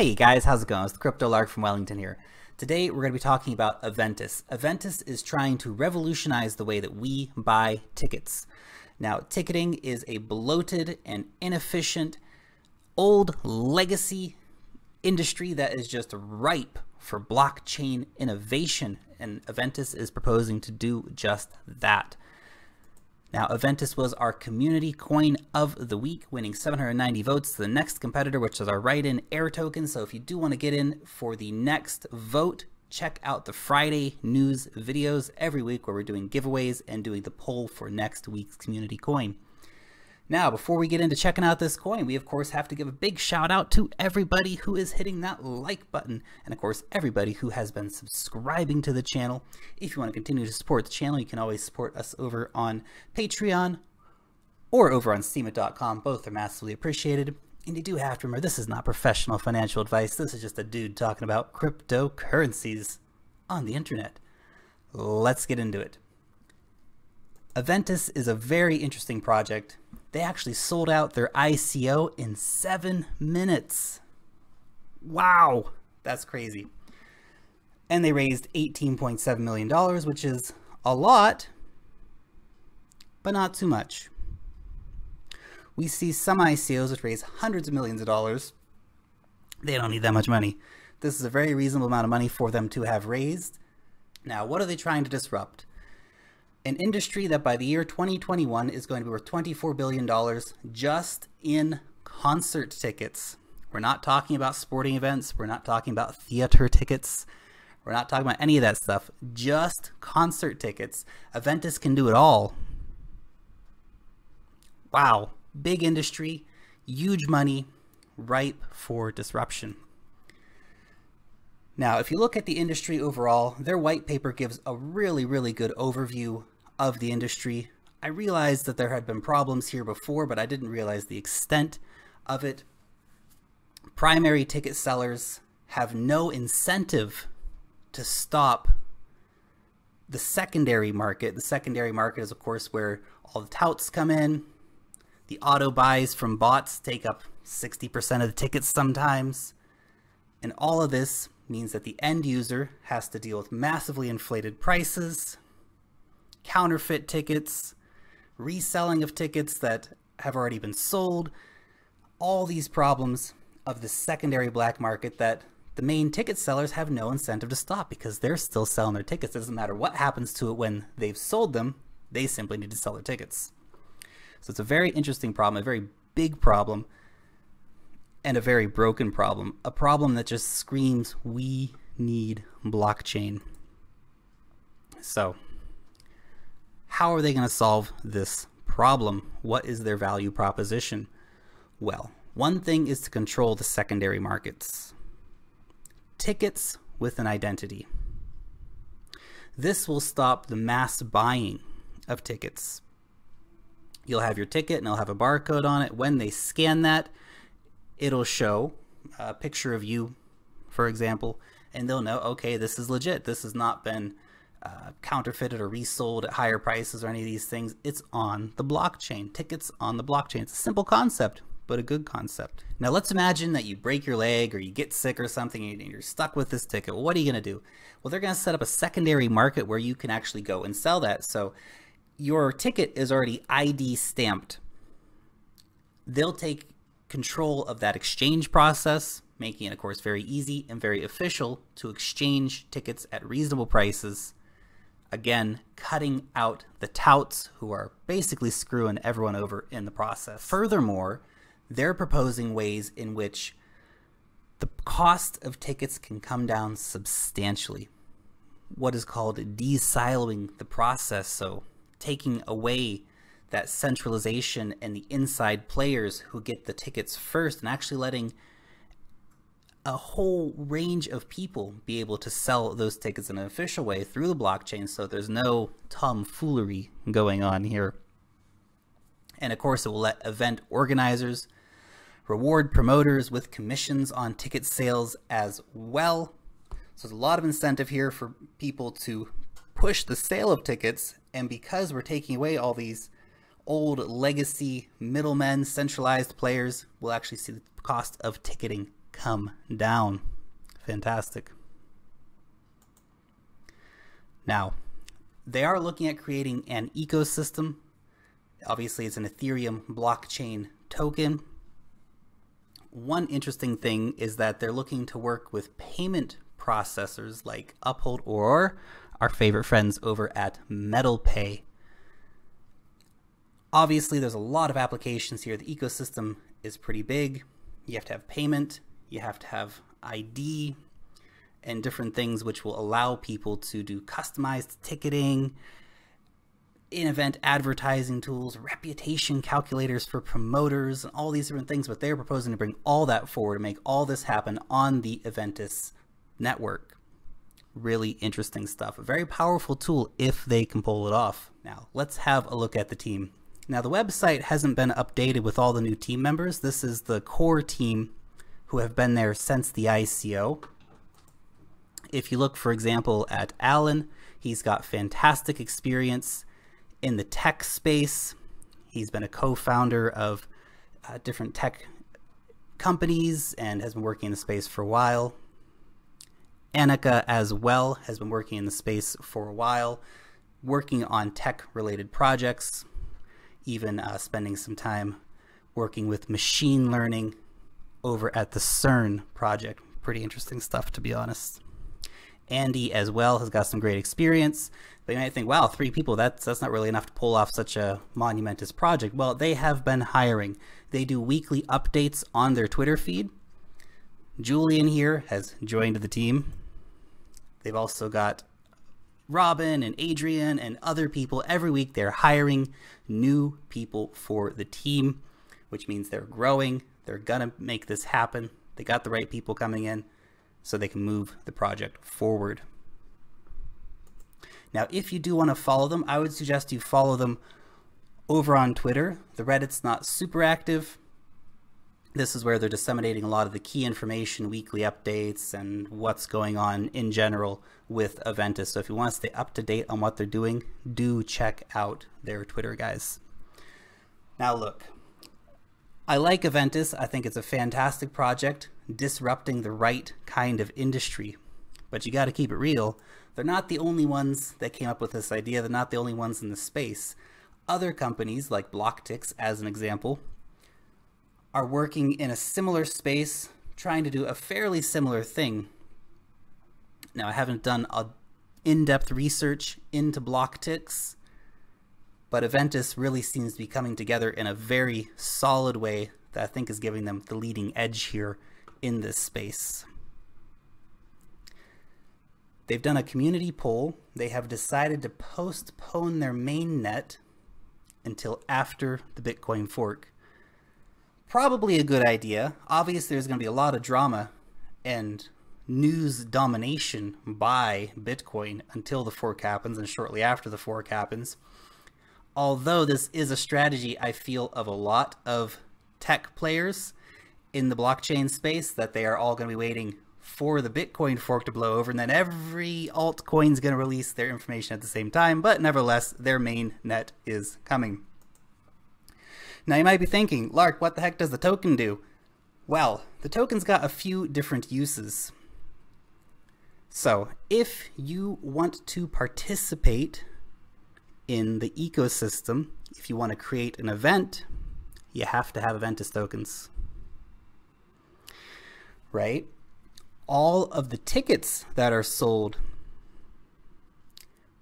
Hey guys, how's it going? It's the Crypto Lark from Wellington here. Today we're going to be talking about Aventus. Aventus is trying to revolutionize the way that we buy tickets. Now, ticketing is a bloated and inefficient, old legacy industry that is just ripe for blockchain innovation, and Aventus is proposing to do just that. Now, Aventus was our community coin of the week, winning 790 votes to the next competitor, which is our write-in air token. So if you do want to get in for the next vote, check out the Friday news videos every week where we're doing giveaways and doing the poll for next week's community coin. Now, before we get into checking out this coin, we of course have to give a big shout out to everybody who is hitting that like button, and of course everybody who has been subscribing to the channel. If you want to continue to support the channel, you can always support us over on Patreon or over on steemit.com. Both are massively appreciated. And you do have to remember, this is not professional financial advice. This is just a dude talking about cryptocurrencies on the internet. Let's get into it. Aventus is a very interesting project. They actually sold out their ICO in 7 minutes. Wow, that's crazy. And they raised $18.7 million, which is a lot, but not too much. We see some ICOs which raise hundreds of millions of dollars. They don't need that much money. This is a very reasonable amount of money for them to have raised. Now, what are they trying to disrupt? An industry that by the year 2021 is going to be worth $24 billion just in concert tickets. We're not talking about sporting events. We're not talking about theater tickets. We're not talking about any of that stuff. Just concert tickets. Aventus can do it all. Wow. Big industry, huge money, ripe for disruption. Now, if you look at the industry overall, their white paper gives a really good overview of the industry. I realized that there had been problems here before, but I didn't realize the extent of it. Primary ticket sellers have no incentive to stop the secondary market. The secondary market is, of course, where all the touts come in. The auto buys from bots take up 60% of the tickets sometimes. And all of this means that the end user has to deal with massively inflated prices, counterfeit tickets, reselling of tickets that have already been sold, all these problems of the secondary black market that the main ticket sellers have no incentive to stop because they're still selling their tickets. It doesn't matter what happens to it when they've sold them, they simply need to sell their tickets. So it's a very interesting problem, a very big problem, and a very broken problem. A problem that just screams, we need blockchain. So how are they going to solve this problem? What is their value proposition? Well, one thing is to control the secondary markets. Tickets with an identity. This will stop the mass buying of tickets. You'll have your ticket and it'll have a barcode on it. When they scan that, it'll show a picture of you, for example, and they'll know, okay, this is legit. This has not been counterfeited or resold at higher prices or any of these things. It's on the blockchain. Tickets on the blockchain. It's a simple concept, but a good concept. Now let's imagine that you break your leg or you get sick or something and you're stuck with this ticket. Well, what are you going to do? Well, they're going to set up a secondary market where you can actually go and sell that. So your ticket is already ID stamped. They'll take control of that exchange process, making it, of course, very easy and very official to exchange tickets at reasonable prices. Again, cutting out the touts who are basically screwing everyone over in the process. Furthermore, they're proposing ways in which the cost of tickets can come down substantially. What is called de-siloing the process, so taking away that centralization and the inside players who get the tickets first and actually letting a whole range of people be able to sell those tickets in an official way through the blockchain, so there's no tomfoolery going on here. And of course, it will let event organizers reward promoters with commissions on ticket sales as well. So there's a lot of incentive here for people to push the sale of tickets, and because we're taking away all these old legacy middlemen, centralized players, we'll actually see the cost of ticketing come down. Fantastic. Now, they are looking at creating an ecosystem. Obviously, it's an Ethereum blockchain token. One interesting thing is that they're looking to work with payment processors like Uphold or our favorite friends over at MetalPay. Obviously, there's a lot of applications here. The ecosystem is pretty big. You have to have payment, you have to have ID, and different things which will allow people to do customized ticketing, in-event advertising tools, reputation calculators for promoters, and all these different things. But they're proposing to bring all that forward to make all this happen on the Aventus network. Really interesting stuff. A very powerful tool if they can pull it off. Now, let's have a look at the team. Now, the website hasn't been updated with all the new team members. This is the core team who have been there since the ICO. If you look, for example, at Alan, he's got fantastic experience in the tech space. He's been a co-founder of different tech companies and has been working in the space for a while. Annika as well has been working in the space for a while, working on tech-related projects, even spending some time working with machine learning over at the CERN project. Pretty interesting stuff, to be honest. Andy as well has got some great experience. But you might think, wow, 3 people, that's not really enough to pull off such a monumentous project. Well, they have been hiring. They do weekly updates on their Twitter feed. Julian here has joined the team. They've also got Robin and Adrian and other people. Every week they're hiring new people for the team, which means they're growing. They're gonna make this happen. They got the right people coming in so they can move the project forward. Now, if you do want to follow them, I would suggest you follow them over on Twitter. The Reddit's not super active. This is where they're disseminating a lot of the key information, weekly updates, and what's going on in general with Aventus. So if you want to stay up to date on what they're doing, do check out their Twitter, guys. Now look, I like Aventus. I think it's a fantastic project, disrupting the right kind of industry. But you got to keep it real. They're not the only ones that came up with this idea. They're not the only ones in the space. Other companies like BlockTix, as an example, are working in a similar space, trying to do a fairly similar thing. Now, I haven't done in-depth research into BlockTix, but Aventus really seems to be coming together in a very solid way that I think is giving them the leading edge here in this space. They've done a community poll. They have decided to postpone their mainnet until after the Bitcoin fork. Probably a good idea. Obviously, there's going to be a lot of drama and news domination by Bitcoin until the fork happens and shortly after the fork happens. Although this is a strategy, I feel, of a lot of tech players in the blockchain space, that they are all going to be waiting for the Bitcoin fork to blow over, and then every altcoin is going to release their information at the same time. But nevertheless, their main net is coming. Now you might be thinking, Lark, what the heck does the token do? Well, the token's got a few different uses. So if you want to participate in the ecosystem, if you want to create an event, you have to have Aventus tokens, right? All of the tickets that are sold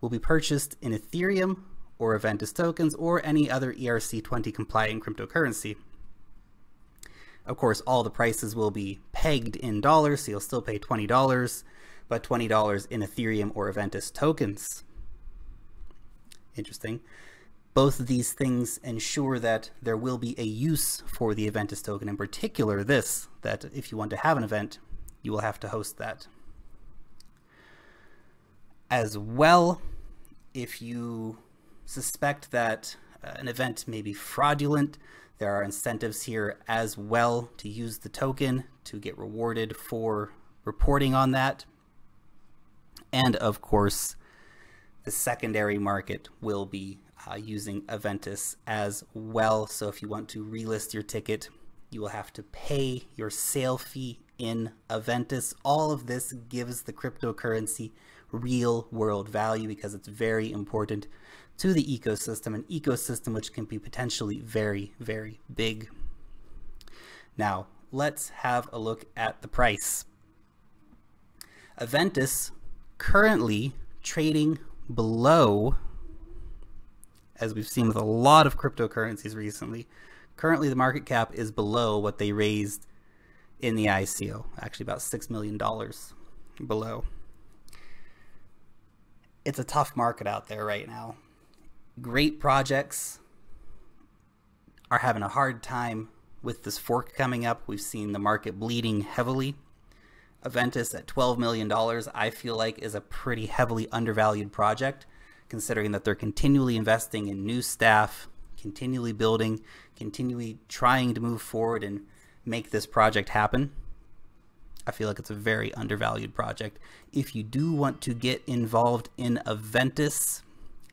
will be purchased in Ethereum or Aventus tokens or any other ERC-20 compliant cryptocurrency. Of course, all the prices will be pegged in dollars, so you'll still pay $20, but $20 in Ethereum or Aventus tokens. Interesting. Both of these things ensure that there will be a use for the Aventus token, in particular this, that if you want to have an event, you will have to host that. As well, if you suspect that an event may be fraudulent, there are incentives here as well to use the token to get rewarded for reporting on that. And of course, the secondary market will be using Aventus as well. So if you want to relist your ticket, you will have to pay your sale fee in Aventus. All of this gives the cryptocurrency real world value because it's very important to the ecosystem, an ecosystem which can be potentially very, very big. Now, let's have a look at the price. Aventus currently trading below, as we've seen with a lot of cryptocurrencies recently, currently the market cap is below what they raised in the ICO, actually about $6 million below. It's a tough market out there right now. Great projects are having a hard time with this fork coming up. We've seen the market bleeding heavily. Aventus at $12 million, I feel like, is a pretty heavily undervalued project, considering that they're continually investing in new staff, continually building, continually trying to move forward and make this project happen. I feel like it's a very undervalued project. If you do want to get involved in Aventus,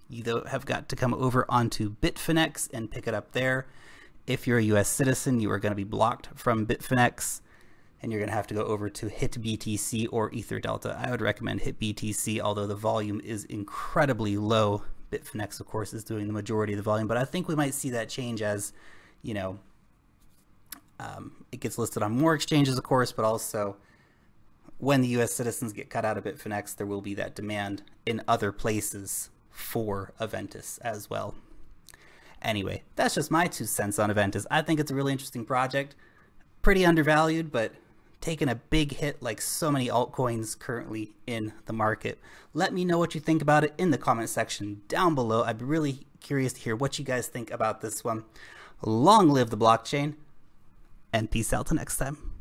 you have got to come over onto Bitfinex and pick it up there. If you're a US citizen, you are going to be blocked from Bitfinex, and you're going to have to go over to HitBTC or EtherDelta. I would recommend HitBTC, although the volume is incredibly low. Bitfinex, of course, is doing the majority of the volume, but I think we might see that change as, you know, it gets listed on more exchanges, of course, but also when the US citizens get cut out of Bitfinex, there will be that demand in other places for Aventus as well. Anyway, that's just my 2 cents on Aventus. I think it's a really interesting project, pretty undervalued, but taking a big hit like so many altcoins currently in the market. Let me know what you think about it in the comment section down below. I'd be really curious to hear what you guys think about this one. Long live the blockchain, and peace out till next time.